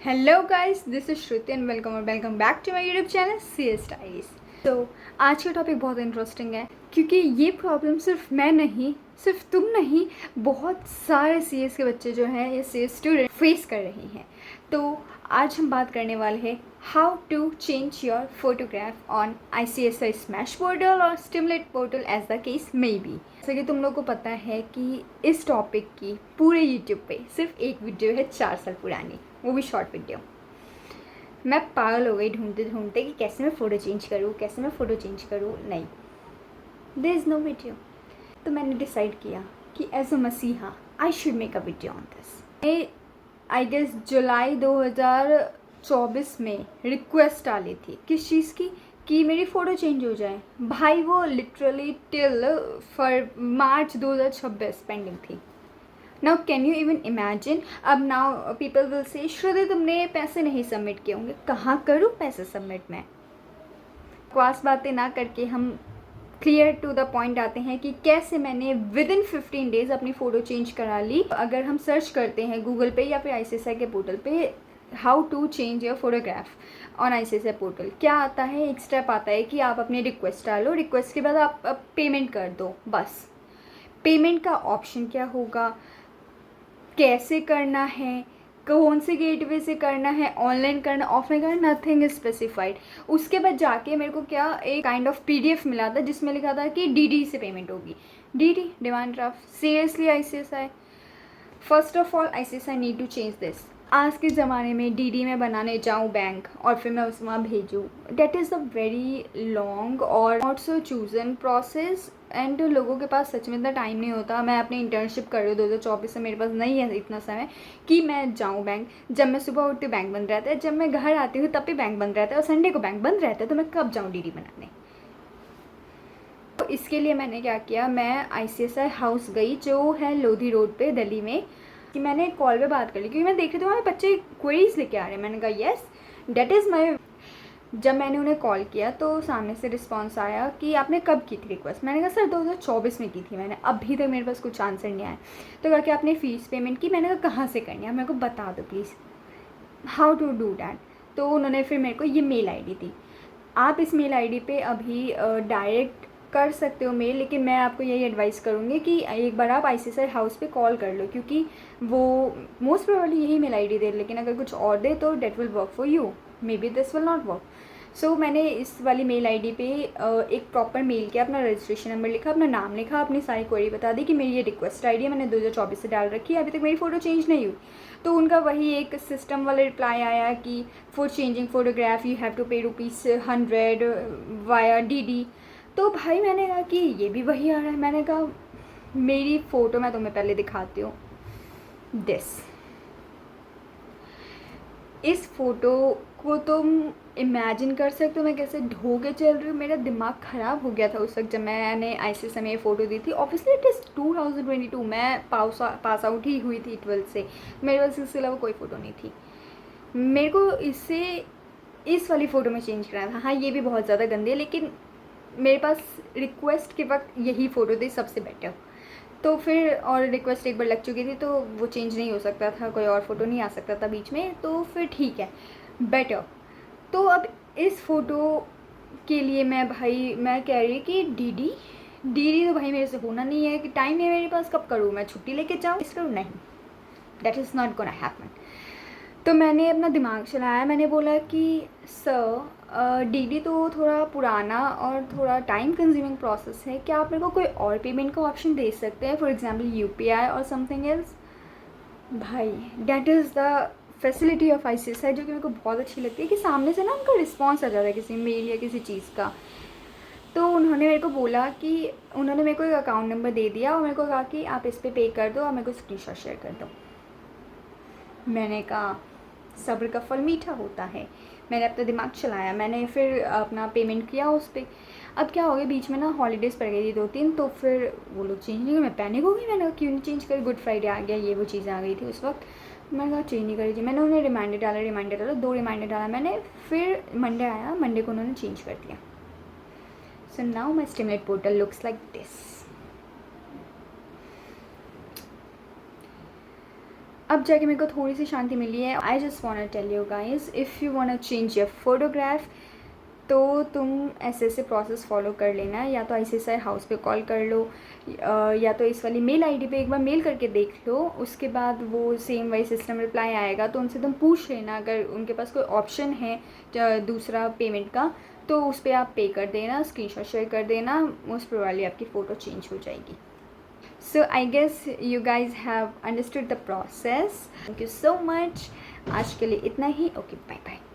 Hello guys, this is Shruti and welcome back to my YouTube channel CS diaries. तो आज का topic बहुत interesting है क्योंकि ये प्रॉब्लम सिर्फ मैं नहीं, सिर्फ तुम नहीं, बहुत सारे CS के बच्चे जो हैं या CS स्टूडेंट फेस कर रहे हैं। तो आज हम बात करने वाले हैं how to change your photograph on ICSI smash portal और stimulate portal as the case may be. जैसा कि तुम लोग को पता है कि इस टॉपिक की पूरे यूट्यूब पे सिर्फ एक वीडियो है 4 साल पुरानी, वो भी शॉर्ट वीडियो। मैं पागल हो गई ढूंढते ढूंढते कि कैसे मैं फ़ोटो चेंज करूँ। नहीं, देयर इज़ नो वीडियो। तो मैंने डिसाइड किया कि as a messiah I should make a video on this. I guess जुलाई 2024 में रिक्वेस्ट डाली थी किस चीज़ की, कि मेरी फ़ोटो चेंज हो जाए। भाई वो लिटरली टिल मार्च 2026 पेंडिंग थी। Now can you even imagine. अब नाउ पीपल विल से श्रुति तुमने पैसे नहीं सबमिट किए होंगे। कहाँ करूँ पैसे सबमिट मैं? बकवास बातें ना करके हम क्लियर टू द पॉइंट आते हैं कि कैसे मैंने विद इन 15 डेज अपनी फ़ोटो चेंज करा ली। अगर हम सर्च करते हैं गूगल पे या फिर ICSI के पोर्टल पे how to change your photograph on ICSI portal, क्या आता है? एक स्टेप आता है कि आप अपनी रिक्वेस्ट डालो, रिक्वेस्ट के बाद आप पेमेंट कर दो। बस पेमेंट का ऑप्शन क्या होगा, कैसे करना है, कौन से गेटवे से करना है, ऑनलाइन करना, ऑफलाइन करना, नथिंग इज स्पेसिफाइड। उसके बाद जाके मेरे को क्या एक काइंड ऑफ PDF मिला था जिसमें लिखा था कि DD से पेमेंट होगी। DD demand draft. Seriously ICSI, first of all ICSI need to change this. आज के ज़माने में DD में बनाने जाऊँ बैंक और फिर मैं उस वहाँ भेजूँ, that is a very long और not so chosen process. And लोगों के पास सच में इतना टाइम नहीं होता। मैं अपनी इंटर्नशिप कर रही हूँ 2024 से, मेरे पास नहीं है इतना समय कि मैं जाऊँ बैंक। जब मैं सुबह उठती हूँ बैंक बंद रहता है, जब मैं घर आती हूँ तब भी बैंक बंद रहता है, और संडे को बैंक बंद रहता है, तो मैं कब जाऊँ DD बनाने? तो इसके लिए मैंने क्या किया, मैं ICSI हाउस गई जो है लोधी रोड पे दिल्ली में, कि मैंने कॉल पे बात कर ली क्योंकि मैं देख रही थी वहाँ बच्चे क्वेरीज लेके आ रहे हैं। मैंने कहा येस डेट इज़ माई। जब मैंने उन्हें कॉल किया तो सामने से रिस्पांस आया कि आपने कब की थी रिक्वेस्ट। मैंने कहा सर 2024 में की थी मैंने, अभी तक मेरे पास कुछ आंसर नहीं आया। तो कहा कि आपने फ़ीस पेमेंट की। मैंने कहा कहाँ से करनी है, मेरे को बता दो please, how to do that. तो उन्होंने फिर मेरे को ये मेल ID दी। आप इस मेल ID पे अभी डायरेक्ट कर सकते हो मेल, लेकिन मैं आपको यही एडवाइस करूँगी कि एक बार आप ICSI हाउस पे कॉल कर लो, क्योंकि वो मोस्ट प्रोबेबली यही मेल ID दे, लेकिन अगर कुछ और दे तो that will work for you, maybe this will not work. So मैंने इस वाली मेल ID पे एक प्रॉपर मेल किया, अपना रजिस्ट्रेशन नंबर लिखा, अपना नाम लिखा, अपनी सारी क्वेरी बता दी कि मेरी ये रिक्वेस्ट ID है, मैंने 2024 से डाल रखी है, अभी तक मेरी फ़ोटो चेंज नहीं हुई। तो उनका वही एक सिस्टम वाला रिप्लाई आया कि for changing photograph you have to pay ₹100 via DD। तो भाई मैंने कहा कि ये भी वही आ रहा है। मैंने कहा मेरी फ़ोटो मैं तुम्हें पहले दिखाती हूँ, दिस। इस फ़ोटो को तुम इमेजिन कर सकते हो मैं कैसे ढो के चल रही हूँ। मेरा दिमाग ख़राब हो गया था उस वक्त जब मैंने ICSI में ये फ़ोटो दी थी। ऑब्वियसली इट इज़ 2022, मैं पास आउट ही हुई थी 12th से, मेरे पास इसके अलावा कोई फ़ोटो नहीं थी। मेरे को इससे इस वाली फ़ोटो में चेंज करना था। हाँ, ये भी बहुत ज़्यादा गंदी है, लेकिन मेरे पास रिक्वेस्ट के वक्त यही फ़ोटो थी सबसे बेटर। तो फिर और रिक्वेस्ट एक बार लग चुकी थी तो वो चेंज नहीं हो सकता था, कोई और फ़ोटो नहीं आ सकता था बीच में, तो फिर ठीक है, बेटर। तो अब इस फ़ोटो के लिए मैं कह रही कि DD तो भाई मेरे से होना नहीं है, कि टाइम है मेरे पास, कब करूँ मैं, छुट्टी लेके जाऊँ इस करूँ? नहीं, that is not gonna happen. तो मैंने अपना दिमाग चलाया, मैंने बोला कि सर DD तो थोड़ा पुराना और थोड़ा टाइम कंज्यूमिंग प्रोसेस है, क्या आप मेरे को कोई और पेमेंट का ऑप्शन दे सकते हैं, फॉर एग्जांपल UPI और समथिंग एल्स? भाई that is the facility of ICSI जो कि मेरे को बहुत अच्छी लगती है, कि सामने से ना उनका रिस्पॉन्स आ जाता है किसी मेल या किसी चीज़ का। तो उन्होंने मेरे को बोला कि उन्होंने मेरे को एक अकाउंट नंबर दे दिया और मेरे को कहा कि आप इस पर पे कर दो और मेरे को स्क्रीनशॉट शेयर कर दो। मैंने कहा सब्र का फल मीठा होता है। मैंने अपना दिमाग चलाया, मैंने फिर अपना पेमेंट किया उस पर। अब क्या हो गया, बीच में ना हॉलीडेज़ पड़ गई थी 2-3, तो फिर वो लोग चेंज नहीं, मैं पैनिक हो गई। मैंने कहा क्यों नहीं चेंज करी, गुड फ्राइडे आ गया, ये वो चीज़ें आ गई थी उस वक्त। मैंने कहा चेंज नहीं करी जी। मैंने उन्हें रिमाइंडर डाला, 2 रिमाइंडर डाला मैंने। फिर मंडे आया, मंडे को उन्होंने चेंज कर दिया। So now my stimulate portal looks like this. अब जाके मेरे को थोड़ी सी शांति मिली है। I just want tell you guys, if you want change your photograph तो तुम ऐसे ऐसे प्रोसेस फॉलो कर लेना। या तो ICSI हाउस पे कॉल कर लो, या तो इस वाली मेल आईडी पे एक बार मेल करके देख लो। उसके बाद वो सेम वही सिस्टम रिप्लाई आएगा, तो उनसे तुम पूछ लेना अगर उनके पास कोई ऑप्शन है दूसरा पेमेंट का, तो उस पर आप पे कर देना, स्क्रीनशॉट शेयर कर देना, मोस्ट प्रोबेबली आपकी फ़ोटो चेंज हो जाएगी। So I guess you guys have understood the process. Thank you so much. आज के लिए इतना ही। Okay, bye bye.